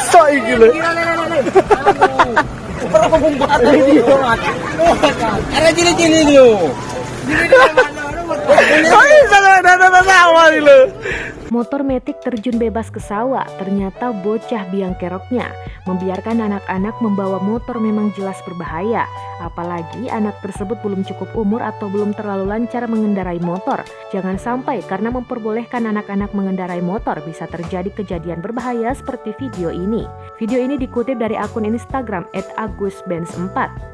Sok iki lho. Ada cili-cili lu. Motor metik terjun bebas ke sawah, ternyata bocah biang keroknya. Membiarkan anak-anak membawa motor memang jelas berbahaya. Apalagi anak tersebut belum cukup umur atau belum terlalu lancar mengendarai motor. Jangan sampai karena memperbolehkan anak-anak mengendarai motor bisa terjadi kejadian berbahaya seperti video ini. Video ini dikutip dari akun Instagram @agusbenz4.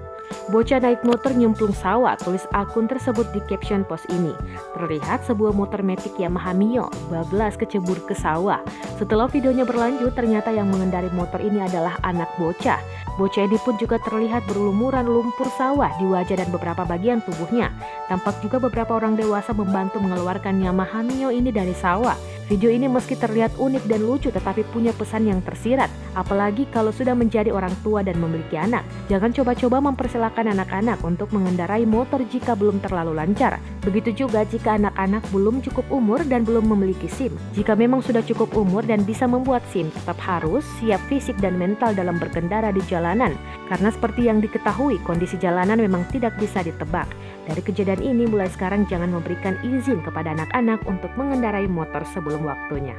Bocah naik motor nyemplung sawah, tulis akun tersebut di caption post ini. Terlihat sebuah motor metik Yamaha Mio bablas kecebur ke sawah. Setelah videonya berlanjut, ternyata yang mengendarai motor ini adalah anak bocah. Bocah ini pun juga terlihat berlumuran lumpur sawah di wajah dan beberapa bagian tubuhnya. Tampak juga beberapa orang dewasa membantu mengeluarkan Yamaha Mio ini dari sawah. Video ini meski terlihat unik dan lucu tetapi punya pesan yang tersirat. Apalagi kalau sudah menjadi orang tua dan memiliki anak. Jangan coba-coba mempersilahkan anak-anak untuk mengendarai motor jika belum terlalu lancar. Begitu juga jika anak-anak belum cukup umur dan belum memiliki SIM. Jika memang sudah cukup umur dan bisa membuat SIM, tetap harus siap fisik dan mental dalam berkendara di jalanan. Karena seperti yang diketahui, kondisi jalanan memang tidak bisa ditebak. Dari kejadian ini, mulai sekarang jangan memberikan izin kepada anak-anak untuk mengendarai motor sebelum waktunya.